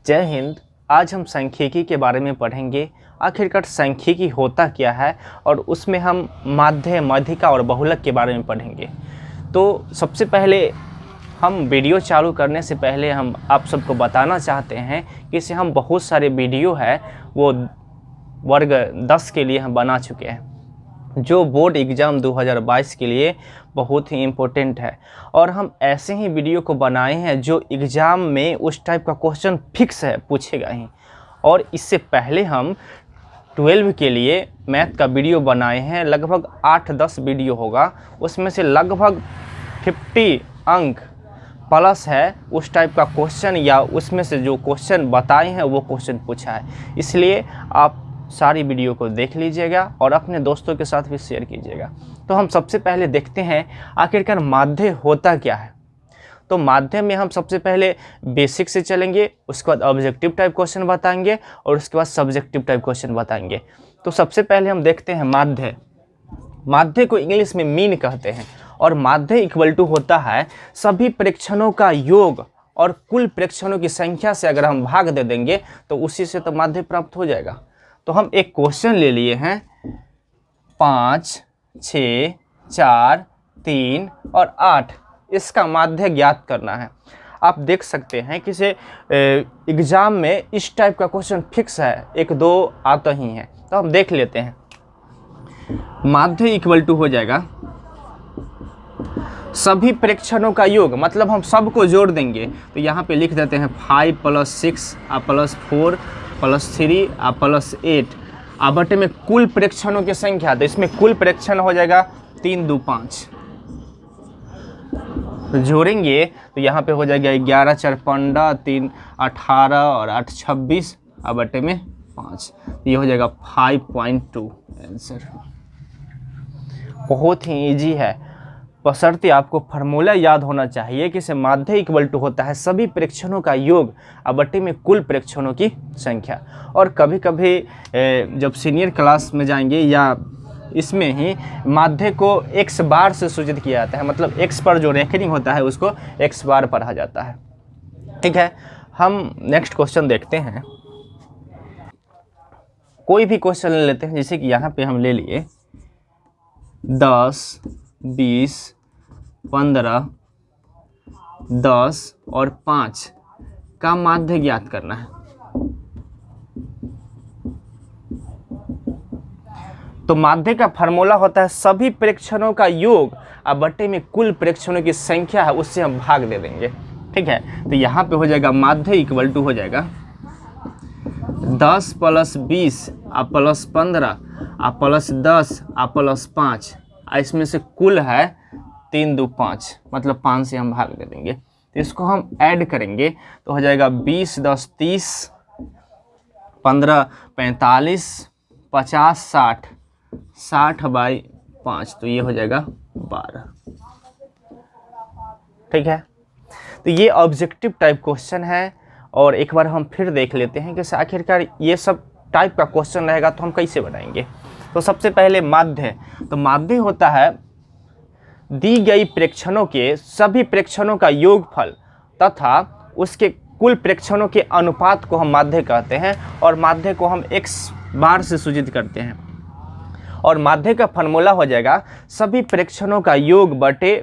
जय हिंद। आज हम सांख्यिकी के बारे में पढ़ेंगे। आखिरकार सांख्यिकी होता क्या है और उसमें हम माध्य, माध्यिका और बहुलक के बारे में पढ़ेंगे। तो सबसे पहले हम वीडियो चालू करने से पहले हम आप सबको बताना चाहते हैं कि इसे हम बहुत सारे वीडियो है वो वर्ग 10 के लिए हम बना चुके हैं, जो बोर्ड एग्ज़ाम 2022 के लिए बहुत ही इम्पोर्टेंट है। और हम ऐसे ही वीडियो को बनाए हैं जो एग्ज़ाम में उस टाइप का क्वेश्चन फिक्स है, पूछेगा ही। और इससे पहले हम 12 के लिए मैथ का वीडियो बनाए हैं, लगभग 8-10 वीडियो होगा, उसमें से लगभग 50 अंक प्लस है उस टाइप का क्वेश्चन, या उसमें से जो क्वेश्चन बताए हैं वो क्वेश्चन पूछा है। इसलिए आप सारी वीडियो को देख लीजिएगा और अपने दोस्तों के साथ भी शेयर कीजिएगा। तो हम सबसे पहले देखते हैं आखिरकार माध्य होता क्या है। तो माध्य में हम सबसे पहले बेसिक से चलेंगे, उसके बाद ऑब्जेक्टिव टाइप क्वेश्चन बताएंगे और उसके बाद सब्जेक्टिव टाइप क्वेश्चन बताएंगे। तो सबसे पहले हम देखते हैं माध्य। माध्य को इंग्लिश में मीन कहते हैं और माध्य इक्वल टू होता है सभी प्रेक्षणों का योग और कुल प्रेक्षणों की संख्या से अगर हम भाग दे देंगे तो उसी से तो माध्य प्राप्त हो जाएगा। तो हम एक क्वेश्चन ले लिए हैं 5, 6, 4, 3 और 8, इसका माध्य ज्ञात करना है। आप देख सकते हैं कि से एग्ज़ाम में इस टाइप का क्वेश्चन फिक्स है, 1-2 आता ही है। तो हम देख लेते हैं। माध्य इक्वल टू हो जाएगा सभी प्रेक्षणों का योग, मतलब हम सबको जोड़ देंगे। तो यहाँ पे लिख देते हैं 5 + 6 + 4 + 3 + 8 बटे में कुल प्रेक्षणों की संख्या। तो इसमें कुल प्रेक्षण हो जाएगा 3, 2, 5। तो जोड़ेंगे तो यहाँ पे हो जाएगा 11, 4, 15, 3, 18 और 8, 26 बटे में 5। ये हो जाएगा 5.2 आंसर। बहुत ही इजी है, बशर्ते आपको फार्मूला याद होना चाहिए कि इसे माध्य इक्वल टू होता है सभी प्रेक्षणों का योग बटे में कुल प्रेक्षणों की संख्या। और कभी कभी जब सीनियर क्लास में जाएंगे या इसमें ही माध्य को x बार से सूचित किया जाता है, मतलब x पर जो रेखनिंग होता है उसको x बार पढ़ा जाता है। ठीक है, हम नेक्स्ट क्वेश्चन देखते हैं। कोई भी क्वेश्चन ले लेते हैं, जैसे कि यहाँ पे हम ले लिए 10, 20, 15, 10 और 5 का माध्य ज्ञात करना है। तो माध्य का फार्मूला होता है सभी प्रेक्षणों का योग बटे में कुल प्रेक्षणों की संख्या है उससे हम भाग दे देंगे। ठीक है, तो यहाँ पे हो जाएगा माध्य इक्वल टू हो जाएगा 10 + 20 + 15 + 10 + 5। इसमें से कुल है 3, 2, 5, मतलब 5 से हम भाग दे देंगे। तो इसको हम ऐड करेंगे तो हो जाएगा 20, 10, 30, 15, 45, 50, 60, 60/5। तो ये हो जाएगा 12। ठीक है, तो ये ऑब्जेक्टिव टाइप क्वेश्चन है। और एक बार हम फिर देख लेते हैं कि आखिरकार ये सब टाइप का क्वेश्चन रहेगा तो हम कैसे बनाएंगे। तो सबसे पहले माध्य। तो माध्य होता है दी गई प्रेक्षणों के सभी प्रेक्षणों का योगफल तथा उसके कुल प्रेक्षणों के अनुपात को हम माध्य कहते हैं। और माध्य को हम x बार से सूचित करते हैं। और माध्य का फार्मूला हो जाएगा सभी प्रेक्षणों का योग बटे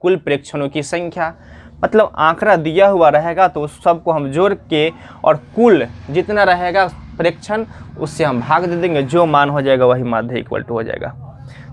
कुल प्रेक्षणों की संख्या। मतलब आंकड़ा दिया हुआ रहेगा तो उस सबको हम जोड़ के और कुल जितना रहेगा प्रेक्षण उससे हम भाग दे देंगे, जो मान हो जाएगा वही माध्य इक्वल टू हो जाएगा।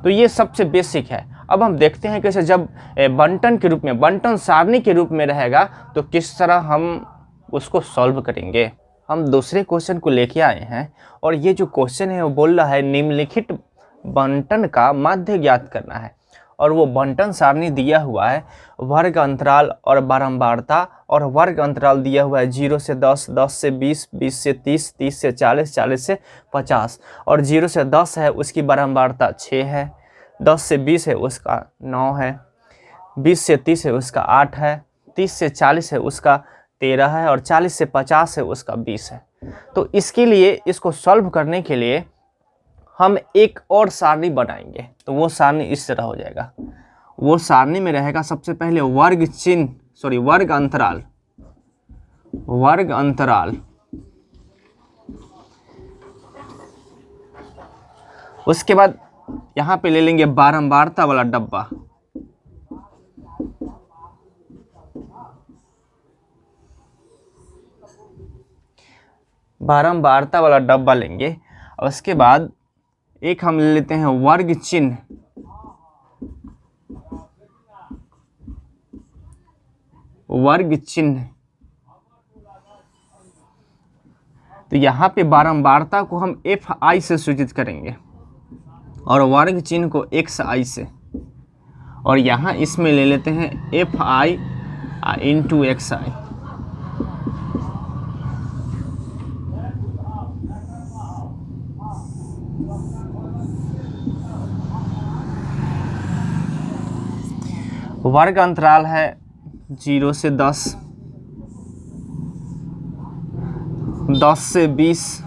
तो ये सबसे बेसिक है। अब हम देखते हैं कैसे जब बंटन के रूप में, बंटन सारणी के रूप में रहेगा तो किस तरह हम उसको सॉल्व करेंगे। हम दूसरे क्वेश्चन को लेके आए हैं और ये जो क्वेश्चन है वो बोल रहा है निम्नलिखित बंटन का माध्य ज्ञात करना है। और वो बंटन सारणी दिया हुआ है वर्ग अंतराल और बारंबारता, और वर्ग अंतराल दिया हुआ है 0 से 10, 10 से 20, 20 से 30, 30 से 40, 40 से 50। और 0 से 10 है उसकी बारंबारता 6 है, 10 से 20 है उसका 9 है, 20 से 30 है उसका 8 है, 30 से 40 है उसका 13 है और 40 से 50 है उसका 20 है। तो इसके लिए, इसको सॉल्व करने के लिए हम एक और सारणी बनाएंगे। तो वो सारणी इस तरह हो जाएगा। वो सारणी में रहेगा सबसे पहले वर्ग अंतराल, वर्ग अंतराल उसके बाद यहाँ पे ले लेंगे बारंबारता वाला डब्बा। बारंबारता वाला डब्बा लेंगे और उसके बाद एक हम ले लेते हैं वर्ग चिन्ह। वर्ग चिन्ह, तो यहाँ पे बारंबारता को हम FI से सूचित करेंगे और वर्ग चिन्ह को XI से, और यहाँ इसमें ले लेते हैं FI इंटू XI। वर्ग अंतराल है 0 से 10, 10 से 20,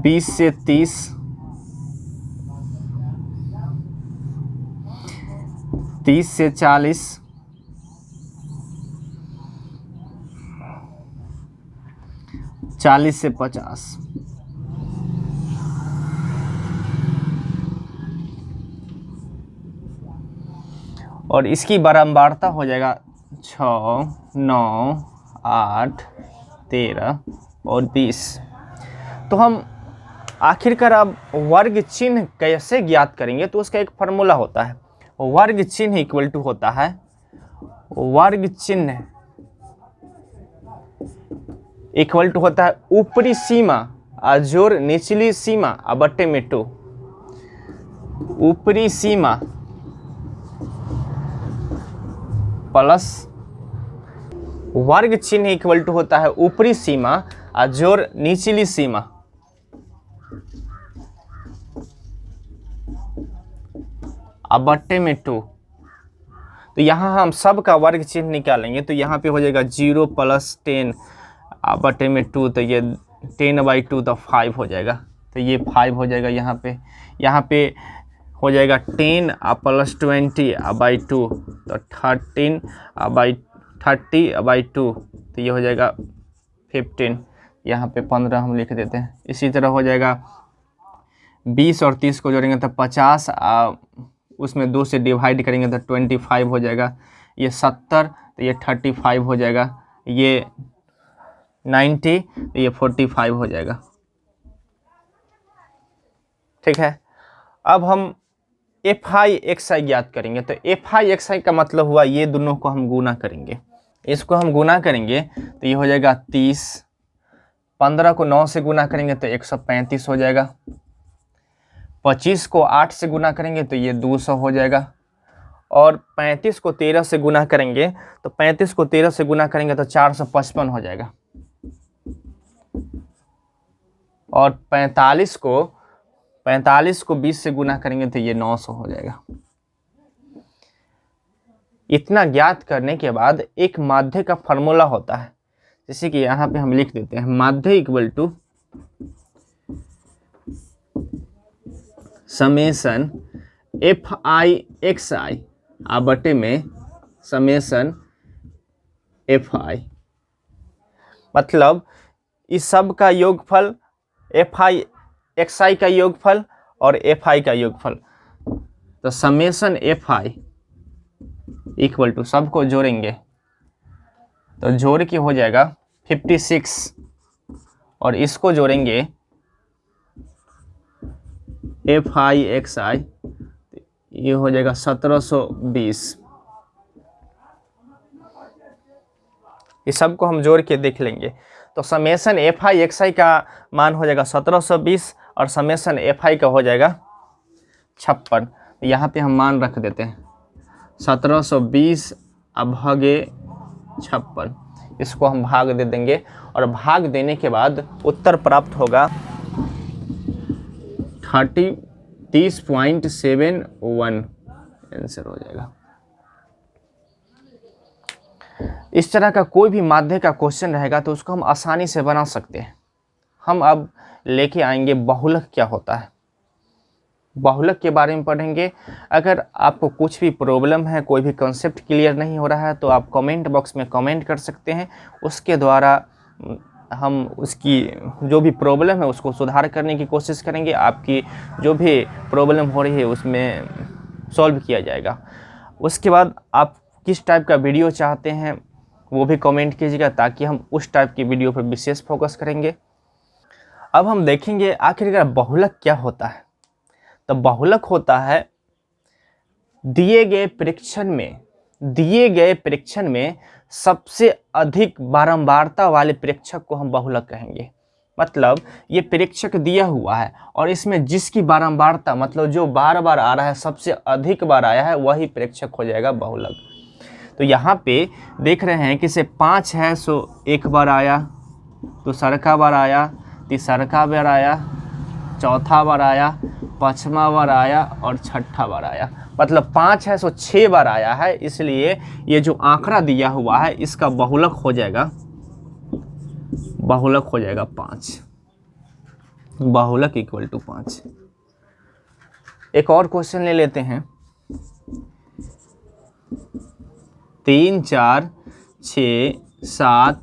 20 से 30, 30 से 40, 40 से 50। और इसकी बारंबारता हो जाएगा 6, 9, 8, 13 और 20। तो हम आखिरकार अब वर्ग चिन्ह कैसे ज्ञात करेंगे, तो उसका एक फार्मूला होता है। वर्ग चिन्ह इक्वल टू होता है, वर्ग चिन्ह इक्वल टू होता है ऊपरी सीमा जोड़ निचली सीमा बट्टे में 2। ऊपरी सीमा प्लस वर्ग चिन्ह इक्वल टू होता है ऊपरी सीमा जोड़ निचली सीमा। बट्टे में 2। तो यहाँ हम सब का वर्ग चिन्ह निकालेंगे, तो यहाँ पे हो जाएगा 0 + 10 बट्टे में 2, तो ये 10/2 तो 5 हो जाएगा, तो ये 5 हो जाएगा। यहाँ पे हो जाएगा 10 + 20/2 तो 30/2, तो ये हो जाएगा 15। यहाँ पे 15 हम लिख देते हैं। इसी तरह हो जाएगा 20 और 30 को जोड़ेंगे तो 50, उसमें 2 से डिवाइड करेंगे तो 25 हो जाएगा। ये 70, तो ये 35 हो जाएगा। ये 90, तो ये 45 हो जाएगा। ठीक है, अब हम FI XI ज्ञात करेंगे। तो FI XI का मतलब हुआ ये दोनों को हम गुना करेंगे। इसको हम गुना करेंगे तो ये हो जाएगा 30, 15 को 9 से गुना करेंगे तो 135 हो जाएगा, 25 को 8 से गुना करेंगे तो ये 200 हो जाएगा, और 35 को 13 से गुना करेंगे तो 35 को 13 से गुना करेंगे तो 455 हो जाएगा, और 45 को 20 से गुना करेंगे तो ये 900 हो जाएगा। इतना ज्ञात करने के बाद एक माध्य का फार्मूला होता है, जैसे कि यहाँ पे हम लिख देते हैं माध्य equal to summation FI XI बटे में समेशन FI। मतलब इस सब का योगफल FI XI का योगफल और FI का योगफल। तो समेशन FI इक्वल टू सबको जोड़ेंगे तो जोड़ के हो जाएगा 56, और इसको जोड़ेंगे FI XI, ये हो जाएगा 1720। इस सब को हम जोड़ के देख लेंगे तो समेशन FI XI का मान हो जाएगा 1720 और समेशन FI का हो जाएगा 56। यहाँ पे हम मान रख देते हैं 1720 भागे 56, इसको हम भाग दे देंगे, और भाग देने के बाद उत्तर प्राप्त होगा 30.71 आंसर हो जाएगा। इस तरह का कोई भी माध्य का क्वेश्चन रहेगा तो उसको हम आसानी से बना सकते हैं। हम अब लेके आएंगे बहुलक क्या होता है। बहुलक के बारे में पढ़ेंगे। अगर आपको कुछ भी प्रॉब्लम है, कोई भी कॉन्सेप्ट क्लियर नहीं हो रहा है, तो आप कमेंट बॉक्स में कमेंट कर सकते हैं। उसके द्वारा हम उसकी जो भी प्रॉब्लम है उसको सुधार करने की कोशिश करेंगे। आपकी जो भी प्रॉब्लम हो रही है उसमें सॉल्व किया जाएगा। उसके बाद आप किस टाइप का वीडियो चाहते हैं वो भी कमेंट कीजिएगा, ताकि हम उस टाइप की वीडियो पर विशेष फोकस करेंगे। अब हम देखेंगे आखिरकार बहुलक क्या होता है। तो बहुलक होता है दिए गए परीक्षण में सबसे अधिक बारंबारता वाले परीक्षक को हम बहुलक कहेंगे। मतलब ये परीक्षक दिया हुआ है और इसमें जिसकी बारंबारता, मतलब जो बार बार आ रहा है, सबसे अधिक बार आया है, वही परीक्षक हो जाएगा बहुलक। तो यहाँ पे देख रहे हैं कि से 5 है, सो एक बार आया, दूसरा बार आया, तीसरा बार आया, चौथा बार आया, पाँचवा बार आया और छठा बार आया। मतलब 5 है, सो 6 बार आया है। इसलिए ये जो आंकड़ा दिया हुआ है इसका बहुलक हो जाएगा 5। बहुलक इक्वल टू 5। एक और क्वेश्चन ले लेते हैं। 3 4 6 7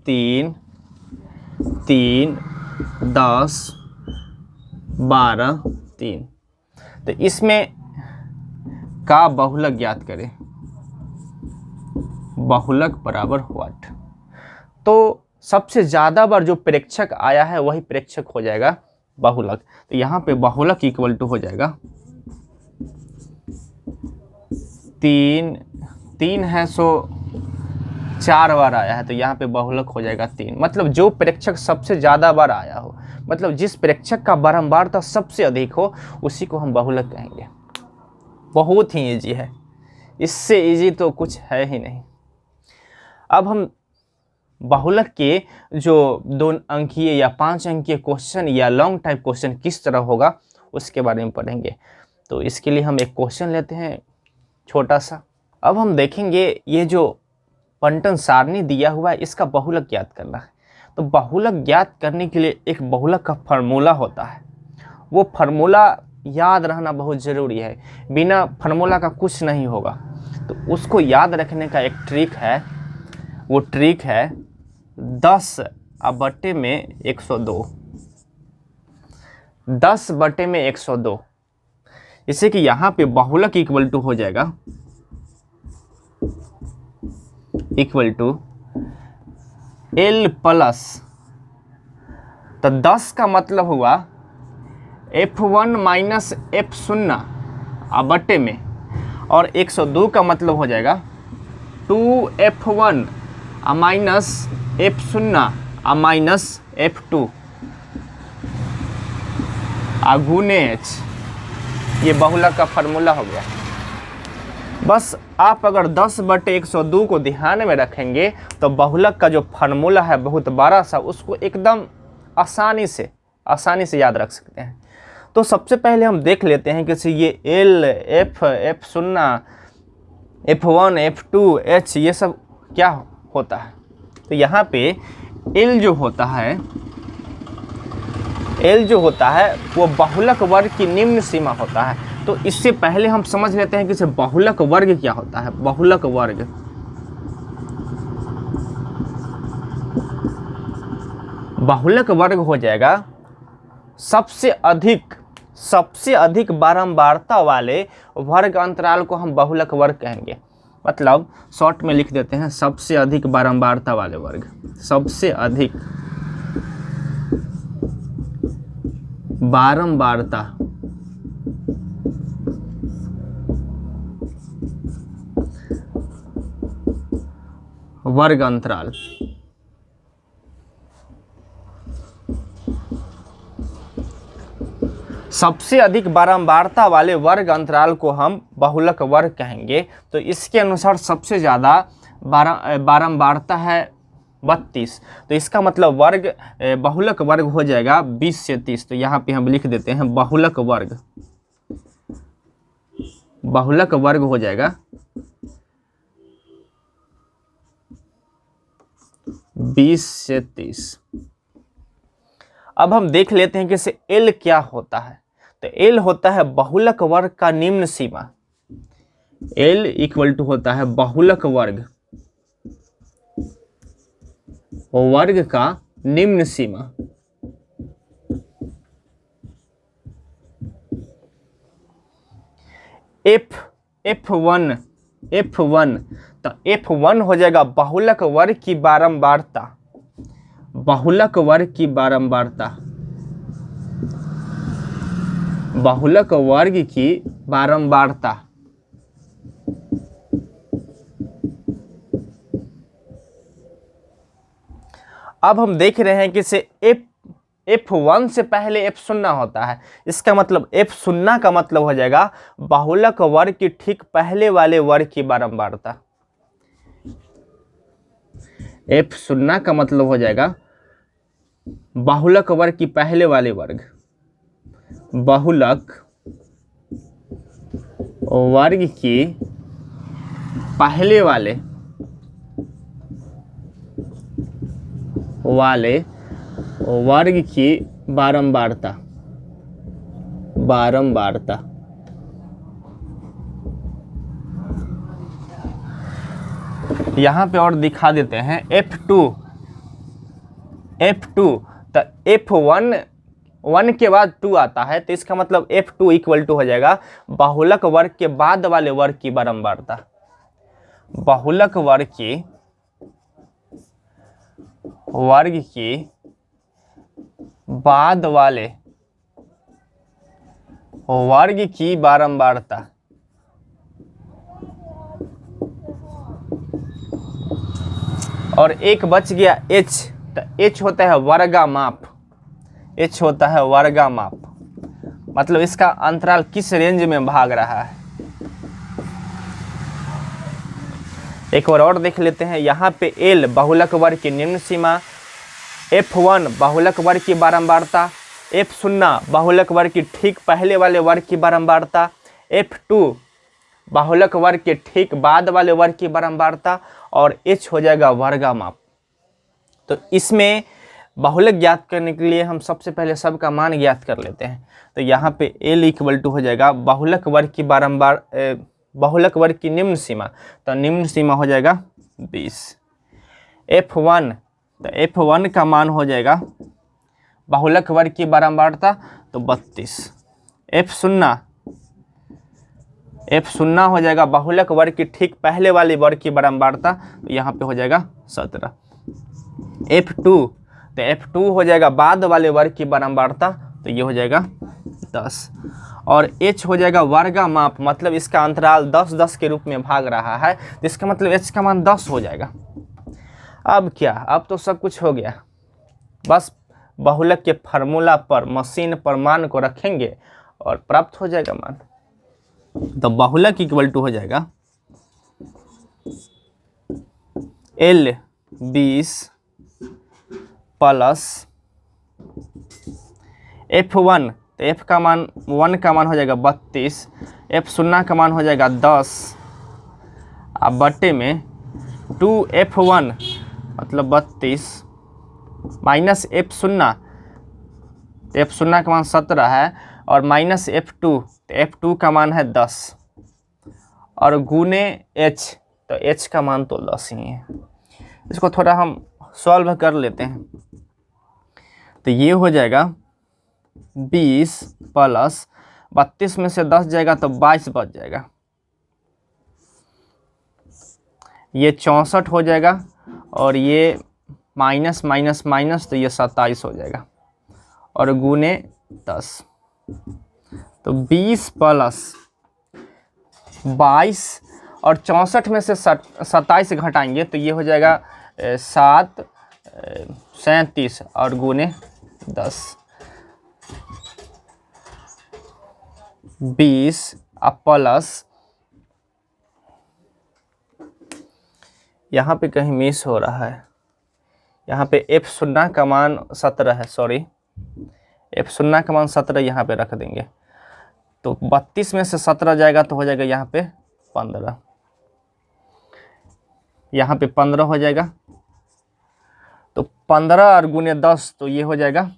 3 3 10 12 3। तो इसमें का बहुलक ज्ञात करें। बहुलक बराबर व्हाट। तो सबसे ज़्यादा बार जो प्रेक्षक आया है वही प्रेक्षक हो जाएगा बहुलक। तो यहाँ पे बहुलक इक्वल टू हो जाएगा 3 है, सो 4 बार आया है, तो यहाँ पे बहुलक हो जाएगा 3। मतलब जो प्रेक्षक सबसे ज़्यादा बार आया हो, मतलब जिस प्रेक्षक का बारंबारता सबसे अधिक हो, उसी को हम बहुलक कहेंगे। बहुत ही इजी है, इससे इजी तो कुछ है ही नहीं। अब हम बहुलक के जो 2 अंकीय या 5 अंकीय क्वेश्चन या लॉन्ग टाइप क्वेश्चन किस तरह होगा उसके बारे में पढ़ेंगे। तो इसके लिए हम एक क्वेश्चन लेते हैं छोटा सा। अब हम देखेंगे ये जो पन्टन सारणी दिया हुआ है इसका बहुलक ज्ञात करना है। तो बहुलक ज्ञात करने के लिए एक बहुलक का फार्मूला होता है। वो फार्मूला याद रहना बहुत ज़रूरी है, बिना फार्मूला का कुछ नहीं होगा। तो उसको याद रखने का एक ट्रिक है, वो ट्रिक है 10/102। 10/102। जैसे कि यहाँ पे बहुलक इक्वल टू हो जाएगा इक्वल टू L प्लस, तो 10 का मतलब हुआ F1 माइनस F0 बटे में, और 102 का मतलब हो जाएगा 2F1 minus F0 minus F2 गुने H। ये बहुलक का फार्मूला हो गया। बस आप अगर 10/102 को ध्यान में रखेंगे तो बहुलक का जो फार्मूला है बहुत बड़ा सा, उसको एकदम आसानी से याद रख सकते हैं। तो सबसे पहले हम देख लेते हैं कि ये L, F, F0, F1, F2, H ये सब क्या होता है। तो यहाँ पे L जो होता है वो बहुलक वर्ग की निम्न सीमा होता है। तो इससे पहले हम समझ लेते हैं कि बहुलक वर्ग क्या होता है। बहुलक वर्ग हो जाएगा सबसे अधिक बारंबारता वाले वर्ग अंतराल को हम बहुलक वर्ग कहेंगे। मतलब शॉर्ट में लिख देते हैं सबसे अधिक बारंबारता वाले वर्ग। सबसे अधिक बारंबारता वर्ग अंतराल। सबसे अधिक बारंबारता वाले वर्ग अंतराल को हम बहुलक वर्ग कहेंगे। तो इसके अनुसार सबसे ज़्यादा बारंबारता है 32। तो इसका मतलब बहुलक वर्ग हो जाएगा 20 से 30। तो यहाँ पे हम लिख देते हैं बहुलक वर्ग हो जाएगा 20 से 30। अब हम देख लेते हैं कि इसे L क्या होता है। तो तो एल होता है बहुलक वर्ग का निम्न सीमा। एल इक्वल टू होता है बहुलक वर्ग का निम्न सीमा। F1 तो F1 हो जाएगा बहुलक वर्ग की बारंबारता। बहुलक वर्ग की बारंबारता, बहुलक वर्ग की बारंबारता। अब हम देख रहे हैं कि से F1 से पहले F0 होता है। इसका मतलब F0 का मतलब हो जाएगा बहुलक वर्ग की ठीक पहले वाले वर्ग की बारंबारता। F0 का मतलब हो जाएगा बहुलक वर्ग की पहले वाले वर्ग, बहुलक वर्ग की पहले वाले वर्ग की बारंबारता। यहां पे और दिखा देते हैं F2 तो F1 के बाद 2 आता है, तो इसका मतलब F2 इक्वल टू हो जाएगा बहुलक वर्ग के बाद वाले वर्ग की बारंबारता। बहुलक वर्ग की बाद वाले वर्ग की बारंबारता। और एक बच गया H, तो H होता है वर्गामाप। H होता है वर्गामाप, मतलब इसका अंतराल किस रेंज में भाग रहा है। एक बार और देख लेते हैं। यहाँ पे L बहुलक वर्ग की निम्न सीमा, F1 बहुलक वर्ग की बारंबारता, F0 बहुलक वर्ग की ठीक पहले वाले वर्ग की बारंबारता, F2 बहुलक वर्ग के ठीक बाद वाले वर्ग की बारंबारता, और H हो जाएगा वर्गामाप। तो इसमें बहुलक ज्ञात करने के लिए हम सबसे पहले सबका मान ज्ञात कर लेते हैं। तो यहाँ पे L इक्वल टू हो जाएगा बहुलक वर्ग की निम्न सीमा, तो निम्न सीमा हो जाएगा 20। F1 तो F1 का मान हो जाएगा बहुलक वर्ग की बारंबारता, तो 32। F0 हो जाएगा बहुलक वर्ग की ठीक पहले वाले वर्ग की बारंबारता, तो यहाँ पे हो जाएगा 17। F2 तो F2 हो जाएगा बाद वाले वर्ग की बारंबारता, तो ये हो जाएगा 10। और H हो जाएगा वर्गामाप, मतलब इसका अंतराल 10-10 के रूप में भाग रहा है, तो इसका मतलब H का मान 10 हो जाएगा। अब क्या, अब तो सब कुछ हो गया, बस बहुलक के फार्मूला पर मशीन पर मान को रखेंगे और प्राप्त हो जाएगा मान। तो बहुलक इक्वल टू हो जाएगा L 20 प्लस F1, तो F का मान 1 का मान हो जाएगा 32, F0 का मान हो जाएगा 10, अब बट्टे में 2F1 मतलब 32 माइनस F0, तो F0 का मान 17 है, और माइनस F2, तो F2 का मान है 10, और गुने H, तो H का मान तो 10 ही है। इसको थोड़ा हम सॉल्व कर लेते हैं। तो ये हो जाएगा 20 प्लस 32 में से 10 जाएगा तो 22 बच जाएगा, ये 64 हो जाएगा, और ये माइनस माइनस माइनस, तो ये 27 हो जाएगा, और गुने 10, तो 20 प्लस 22 और 64 में से 27 घटाएंगे, तो ये हो जाएगा 37 और गुने 10, 20 प्लस, यहाँ पे कहीं मिस हो रहा है, यहाँ पे F0 का मान 17 है, सॉरी F0 का मान 17 यहाँ पे रख देंगे, तो 32 में से 17 जाएगा तो हो जाएगा यहाँ पे 15, यहाँ पे 15 हो जाएगा, तो 15 और गुने 10, तो ये हो जाएगा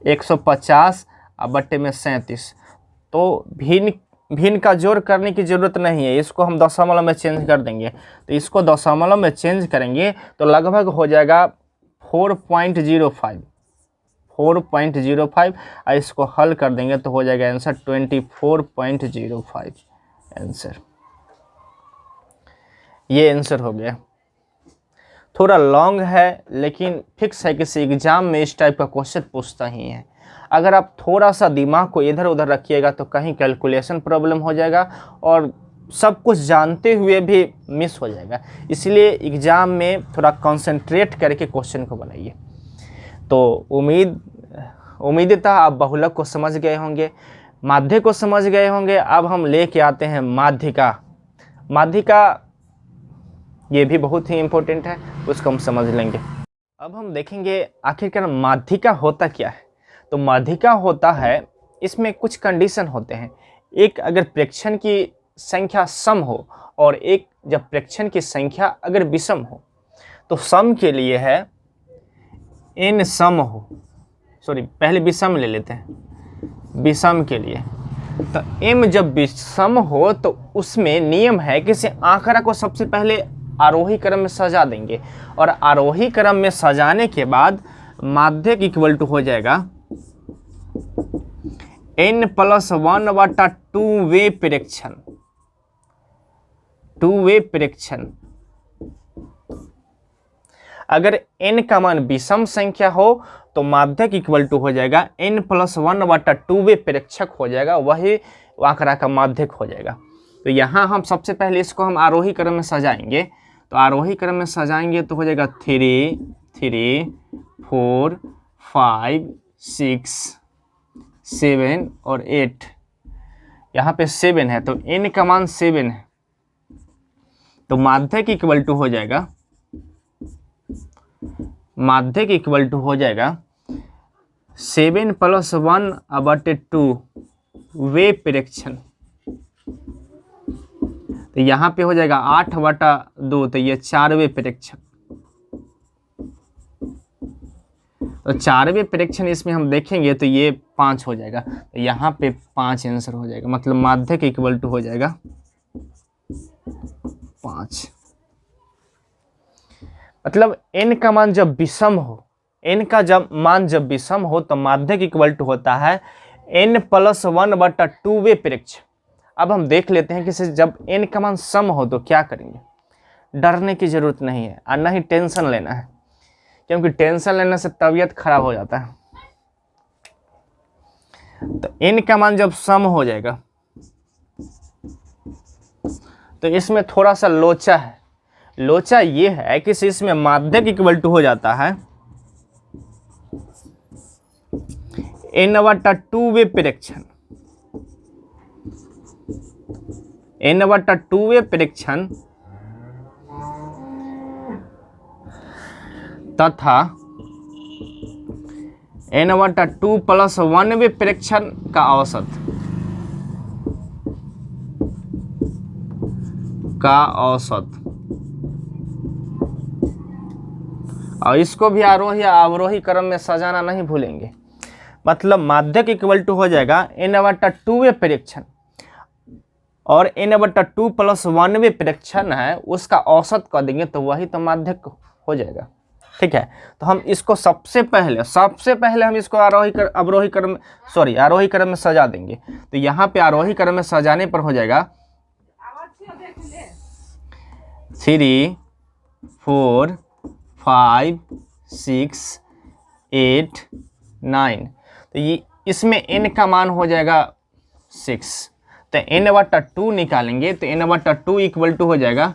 150 और बट्टे में 37। तो भिन्न का जोड़ करने की ज़रूरत नहीं है, इसको हम दशमलव में चेंज कर देंगे। तो इसको दशमलव में चेंज करेंगे तो लगभग हो जाएगा 4.05 और इसको हल कर देंगे तो हो जाएगा आंसर 24.05 आंसर। ये आंसर हो गया। थोड़ा लॉन्ग है लेकिन फिक्स है किसी एग्जाम में इस टाइप का क्वेश्चन पूछता ही है। अगर आप थोड़ा सा दिमाग को इधर उधर रखिएगा तो कहीं कैलकुलेशन प्रॉब्लम हो जाएगा और सब कुछ जानते हुए भी मिस हो जाएगा। इसलिए एग्ज़ाम में थोड़ा कंसंट्रेट करके क्वेश्चन को बनाइए। तो उम्मीद था आप बहुलक को समझ गए होंगे, माध्य को समझ गए होंगे। अब हम लेके आते हैं माध्यिका। ये भी बहुत ही इम्पोर्टेंट है, उसको हम समझ लेंगे। अब हम देखेंगे आखिरकार माध्यिका होता क्या है। तो माध्यिका होता है, इसमें कुछ कंडीशन होते हैं। एक, अगर प्रेक्षण की संख्या सम हो, और एक, जब प्रेक्षण की संख्या अगर विषम हो। तो सम के लिए है n सम हो, सॉरी पहले विषम ले लेते हैं। विषम के लिए तो m जब विषम हो तो उसमें नियम है कि इसे आंकड़ा को सबसे पहले आरोही क्रम में सजा देंगे, और आरोही क्रम में सजाने के बाद माध्यक इक्वल टू हो जाएगा n+1/2 वे प्रेक्षण। अगर n का मान विषम संख्या हो तो माध्यक इक्वल टू हो जाएगा n+1/2 वे प्रेक्षक हो जाएगा, वही आंकड़ा का माध्यक हो जाएगा। तो यहाँ हम सबसे पहले इसको हम आरोही क्रम में सजाएंगे। तो आरोही क्रम में सजाएंगे तो हो जाएगा 3, 4, 5, 6, 7 और 8। यहाँ पे 7 है तो n का मान 7 है, तो माध्यक इक्वल टू हो जाएगा 7+1/2 वे प्रेक्षण। तो यहाँ पे हो जाएगा 8/2, तो ये 4वें प्रेक्षण। तो 4वें प्रेक्षण इसमें हम देखेंगे तो ये 5 हो जाएगा। तो यहाँ पे 5 आंसर हो जाएगा, मतलब माध्यक इक्वल टू हो जाएगा 5। मतलब n का मान जब विषम हो, मान जब विषम हो तो माध्यक इक्वल टू होता है n+1/2 वे प्रेक्षण। अब हम देख लेते हैं कि जब n का मान सम हो तो क्या करेंगे। डरने की जरूरत नहीं है और ना ही टेंशन लेना है, क्योंकि टेंशन लेने से तबीयत खराब हो जाता है। तो n का मान जब सम हो जाएगा तो इसमें थोड़ा सा लोचा है। लोचा ये है कि इसमें माध्यक इक्वल टू हो जाता है n/2 वे प्रेक्षण। n/2 वे प्रेक्षण तथा n/2 + 1 वे प्रेक्षण का औसत। और इसको भी आरोही या अवरोही क्रम में सजाना नहीं भूलेंगे। मतलब माध्यक इक्वल टू हो जाएगा n/2 वे प्रेक्षण, और n/2 + 1 वे प्रेक्षण है उसका औसत कर देंगे तो वही तो माध्यक हो जाएगा। ठीक है, तो हम इसको सबसे पहले हम इसको आरोही क्रम में सजा देंगे। तो यहाँ पे आरोही क्रम में सजाने पर हो जाएगा 3, 4, 5, 6, 8, 9। तो ये इसमें n का मान हो जाएगा 6। तो n/2 निकालेंगे तो n/2 इक्वल टू हो जाएगा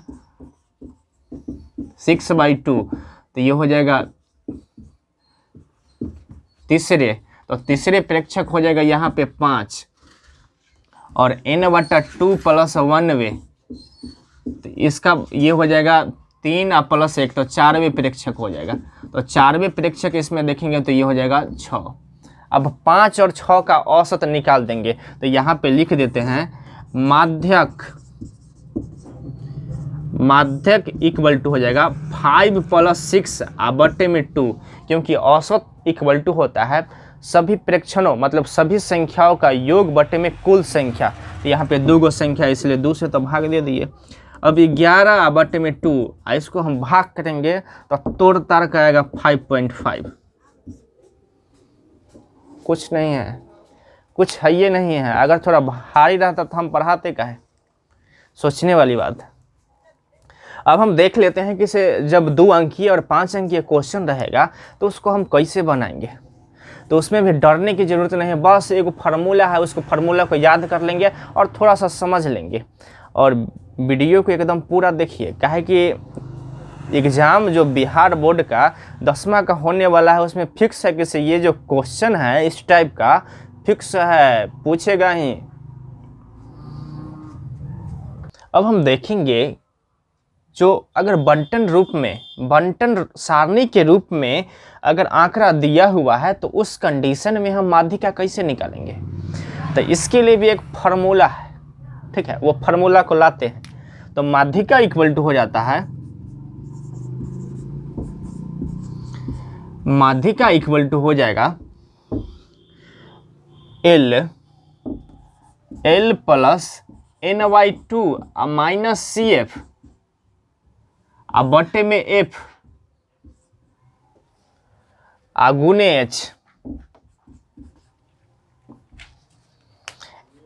6/2। तो ये हो जाएगा तीसरे, तो तीसरे प्रेक्षक हो जाएगा यहाँ पे 5, और n/2 + 1 वे, तो इसका ये हो जाएगा 3 और +1, तो 4वें प्रेक्षक हो जाएगा। तो 4वें प्रेक्षक इसमें देखेंगे तो ये हो जाएगा 6। अब 5 और 6 का औसत निकाल देंगे। तो यहाँ पे लिख देते हैं माध्यक इक्वल टू हो जाएगा 5 + 6 / 2, क्योंकि औसत इक्वल टू होता है सभी प्रेक्षणों मतलब सभी संख्याओं का योग बटे में कुल संख्या। तो यहाँ पे 2 गो संख्या इसलिए 2 से तो भाग दे दिए। अब 11 बटे में 2, इसको हम भाग करेंगे तो तोड़ तार का आएगा 5.5। कुछ नहीं है, कुछ है ये नहीं है। अगर थोड़ा भारी रहता तो हम पढ़ाते का है, सोचने वाली बात है। अब हम देख लेते हैं कि से जब 2 अंकीय और 5 अंकीय क्वेश्चन रहेगा तो उसको हम कैसे बनाएंगे। तो उसमें भी डरने की ज़रूरत नहीं है, बस एक फार्मूला है, उसको फार्मूला को याद कर लेंगे और थोड़ा सा समझ लेंगे। और वीडियो को एकदम पूरा देखिए, काहे कि एग्ज़ाम जो बिहार बोर्ड का 10वां का होने वाला है उसमें फिक्स है कि से ये जो क्वेश्चन है इस टाइप का फिक्स है, पूछेगा ही। अब हम देखेंगे जो अगर बंटन रूप में, बंटन सारणी के रूप में अगर आंकड़ा दिया हुआ है तो उस कंडीशन में हम माध्यिका कैसे निकालेंगे। तो इसके लिए भी एक फार्मूला है, ठीक है, वो फार्मूला को लाते हैं। तो माध्यिका इक्वल टू हो जाता है, माध्यिका इक्वल टू हो जाएगा L plus N/2 minus CF अब बटे में F गुने H।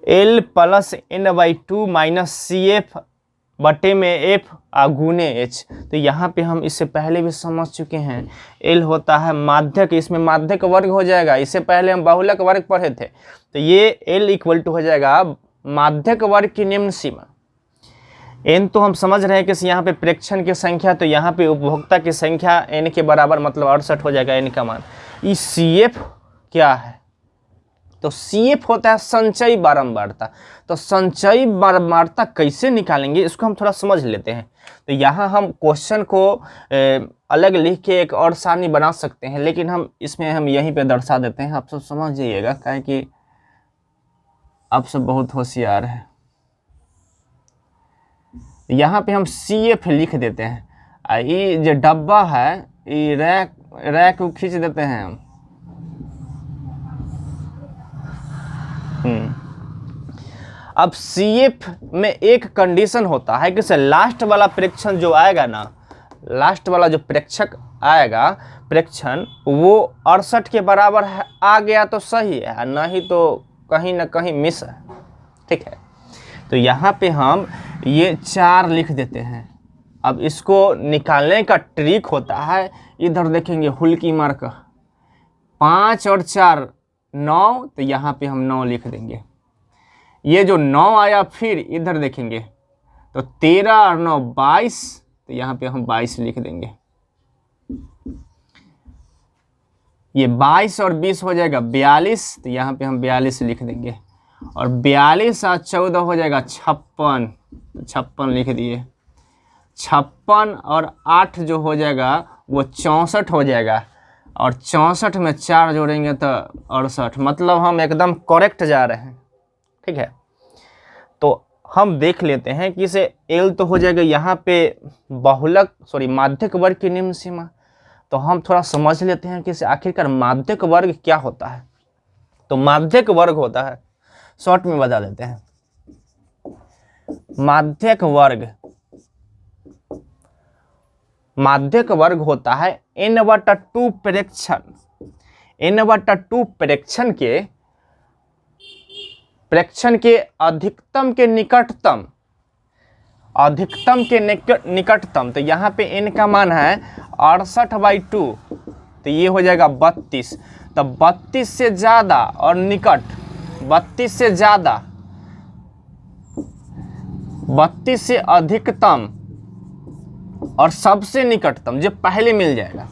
L plus N/2 minus CF बटे में F गुने H। तो यहाँ पे हम इससे पहले भी समझ चुके हैं, L होता है माध्यक, इसमें माध्यक वर्ग हो जाएगा। इससे पहले हम बाहुलक वर्ग पढ़े थे। तो ये L इक्वल टू हो जाएगा माध्यक वर्ग की निम्न सीमा। n तो हम समझ रहे हैं कि यहाँ पे प्रेक्षण की संख्या, तो यहाँ पे उपभोक्ता की संख्या n के बराबर मतलब 68 हो जाएगा n का मान। ये CF क्या है, तो CF होता है संचयी बारंबारता। तो संचयी बारंबारता कैसे निकालेंगे इसको हम थोड़ा समझ लेते हैं। तो यहाँ हम क्वेश्चन को अलग लिख के एक और सारणी बना सकते हैं, लेकिन हम इसमें हम यहीं पे दर्शा देते हैं। आप सब समझ जाइएगा, काहे कि आप सब बहुत होशियार है। यहाँ पे हम CF लिख देते हैं। ये जो डब्बा है ये रैक को खींच देते हैं हम। अब CF में एक कंडीशन होता है कि लास्ट वाला प्रेक्षण जो आएगा ना, लास्ट वाला जो प्रेक्षक आएगा प्रेक्षण वो 68 के बराबर है, आ गया तो सही है, नहीं तो कहीं ना कहीं मिस है, ठीक है। तो यहाँ पे हम ये 4 लिख देते हैं। अब इसको निकालने का ट्रिक होता है, इधर देखेंगे हुल्की मार्क 5 और 4 9, तो यहाँ पे हम 9 लिख देंगे। ये जो 9 आया फिर इधर देखेंगे तो 13 और 9 22, तो यहाँ पे हम 22 लिख देंगे। ये 22 और 20 हो जाएगा 42, तो यहाँ पे हम 42 लिख देंगे। और 42 और 14 हो जाएगा 56, 56 लिख दिए। 56 और 8 जो हो जाएगा वो 64 हो जाएगा, और 64 में 4 जोड़ेंगे तो 68, मतलब हम एकदम करेक्ट जा रहे हैं, ठीक है। तो हम देख लेते हैं कि इसे L तो हो जाएगा यहाँ पे बाहुलक माध्यक वर्ग की निम्न सीमा। तो हम थोड़ा समझ लेते हैं कि इसे आखिरकार माध्यक वर्ग क्या होता है। तो माध्यक वर्ग होता है, शॉर्ट में बता देते हैं, माध्यक वर्ग होता है n/2 प्रेक्षण, n/2 प्रेक्षण के अधिकतम के निकटतम, निकटतम। तो यहाँ पे n का मान है 68/2, तो ये हो जाएगा 32। तो 32 से ज़्यादा और निकट, 32 से ज़्यादा, 32 से अधिकतम और सबसे निकटतम जो पहले मिल जाएगा।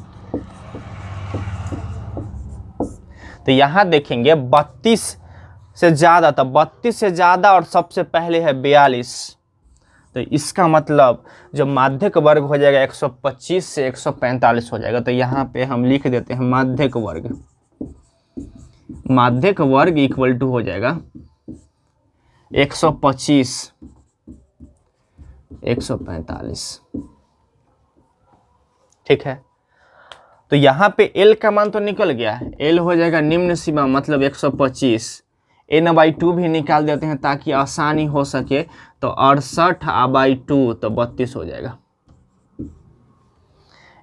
तो यहाँ देखेंगे 32 से ज़्यादा, तो 32 से ज़्यादा और सबसे पहले है 42। तो इसका मतलब जो माध्यक वर्ग हो जाएगा 125 से 145 हो जाएगा। तो यहाँ पे हम लिख देते हैं माध्यक वर्ग, माध्यक वर्ग इक्वल टू हो जाएगा 125 145, ठीक है। तो यहाँ पे L का मान तो निकल गया, L हो जाएगा निम्न सीमा मतलब 125। n/2 भी निकाल देते हैं ताकि आसानी हो सके, तो 68/2 तो 32 हो जाएगा।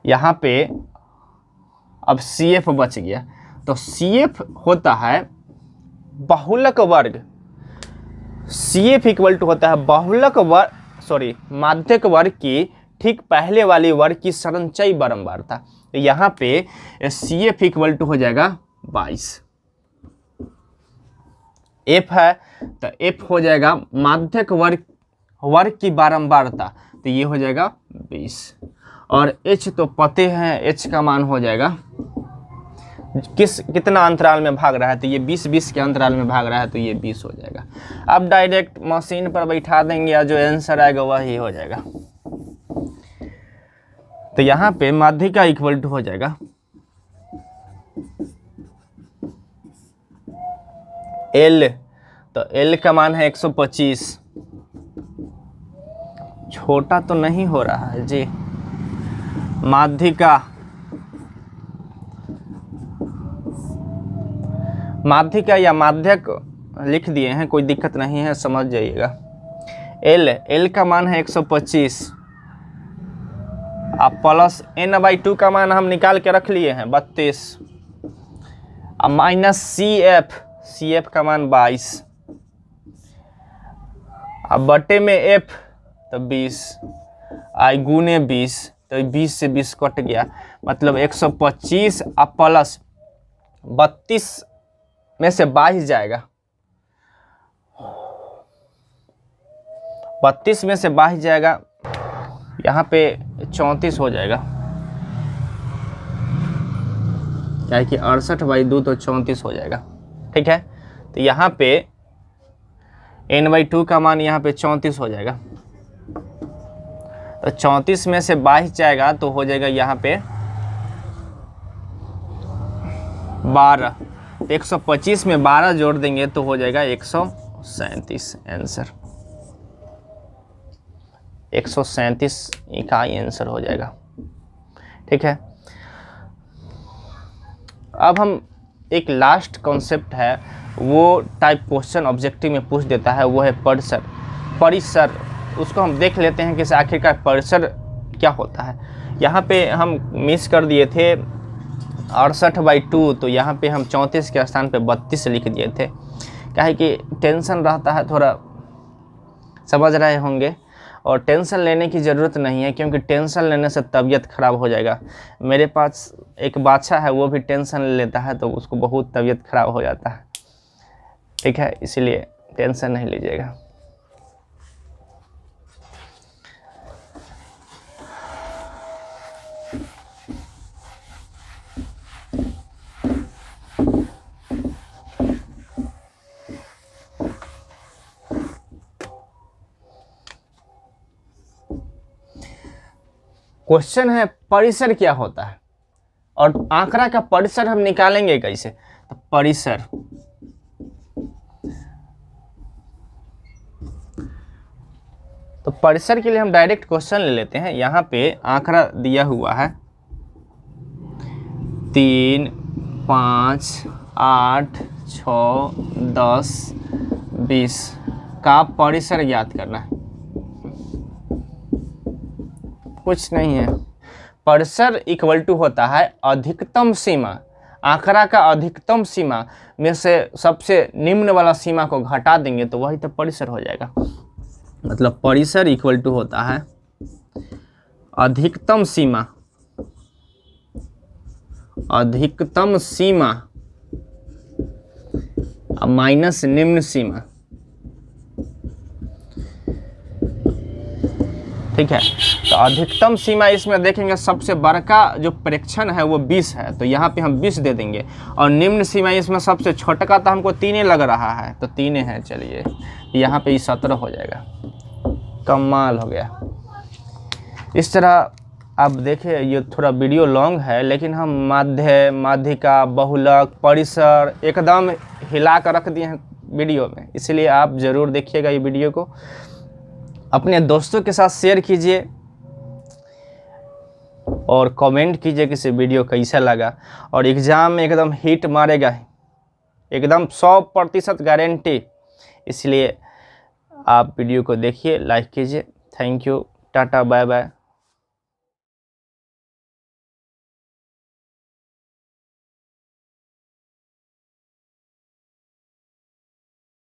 यहाँ पे अब CF बच गया, तो CF होता है बहुलक वर्ग। CF इक्वल टू होता है बहुलक वर्ग, माध्यक वर्ग की ठीक पहले वाली वर्ग की संचयी बारंबारता। तो यहाँ पे CF इक्वल टू हो जाएगा 22। F है तो F हो जाएगा माध्यक वर्ग की बारंबारता, तो ये हो जाएगा 20। और H तो पते हैं, H का मान हो जाएगा कितना अंतराल में भाग रहा है, तो ये 20-20 के अंतराल में भाग रहा है, तो ये 20 हो जाएगा। अब डायरेक्ट मशीन पर बैठा देंगे या जो आंसर आएगा वही हो जाएगा। तो यहाँ पे माध्यिका इक्वल टू हो जाएगा L, तो L का मान है 125। छोटा तो नहीं हो रहा है जी। माध्यिका या माध्यक लिख दिए हैं, कोई दिक्कत नहीं है, समझ जाइएगा। L का मान है 125 अब प्लस n/2 का मान हम निकाल के रख लिए हैं 32, अब माइनस CF का मान 22, अब बटे में F तो 20, आई गुने 20, तो 20 से 20 कट गया, मतलब 125 अब प्लस 32 में से 22 जाएगा, 32 में से 22 जाएगा, यहाँ पे 34 हो जाएगा, क्या है कि 68/2 तो 34 हो जाएगा। ठीक है, तो यहाँ पे n/2 का मान यहाँ पे 34 हो जाएगा, तो 34 में से 22 जाएगा तो हो जाएगा यहाँ पे 12, 125 में 12 जोड़ देंगे तो हो जाएगा 137 आंसर, 137 इकाई आंसर हो जाएगा। ठीक है, अब हम एक लास्ट कॉन्सेप्ट है, वो टाइप क्वेश्चन ऑब्जेक्टिव में पूछ देता है, वो है परिसर। उसको हम देख लेते हैं कि आखिरकार परिसर क्या होता है। यहाँ पे हम मिस कर दिए थे 68/2, तो यहाँ पे हम 34 के स्थान पे 32 लिख दिए थे। क्या है कि टेंशन रहता है थोड़ा, समझ रहे होंगे, और टेंशन लेने की ज़रूरत नहीं है, क्योंकि टेंशन लेने से तबीयत ख़राब हो जाएगा। मेरे पास एक बादशाह है, वो भी टेंशन लेता है तो उसको बहुत तबीयत ख़राब हो जाता है। ठीक है, इसीलिए टेंशन नहीं लीजिएगा। क्वेश्चन है परिसर क्या होता है, और आंकड़ा का परिसर हम निकालेंगे कैसे। तो परिसर, तो परिसर के लिए हम डायरेक्ट क्वेश्चन ले लेते हैं। यहाँ पे आंकड़ा दिया हुआ है 3, 5, 8, 6, 10, 20 का परिसर ज्ञात करना है। कुछ नहीं है, परिसर इक्वल टू होता है अधिकतम सीमा, आंकड़ा का अधिकतम सीमा में से सबसे निम्न वाला सीमा को घटा देंगे तो वही तो परिसर हो जाएगा। मतलब परिसर इक्वल टू होता है अधिकतम सीमा माइनस निम्न सीमा। ठीक है, तो अधिकतम सीमा इसमें देखेंगे सबसे बड़का जो प्रेक्षण है वो 20 है, तो यहाँ पे हम 20 दे देंगे, और निम्न सीमा इसमें सबसे छोटा का तो हमको 3 लग रहा है, तो 3 है, चलिए यहाँ पे 17 हो जाएगा। कमाल हो गया। इस तरह अब देखिए, ये थोड़ा वीडियो लॉन्ग है, लेकिन हम माध्यिका, बहुलक, परिसर एकदम हिला कर रख दिए हैं वीडियो में, इसलिए आप ज़रूर देखिएगा ये वीडियो को, अपने दोस्तों के साथ शेयर कीजिए। और कमेंट कीजिए कि इसे वीडियो कैसा लगा। और एग्ज़ाम में एकदम हिट मारेगा, एकदम 100% गारंटी। इसलिए आप वीडियो को देखिए, लाइक कीजिए। थैंक यू, टाटा, बाय बाय।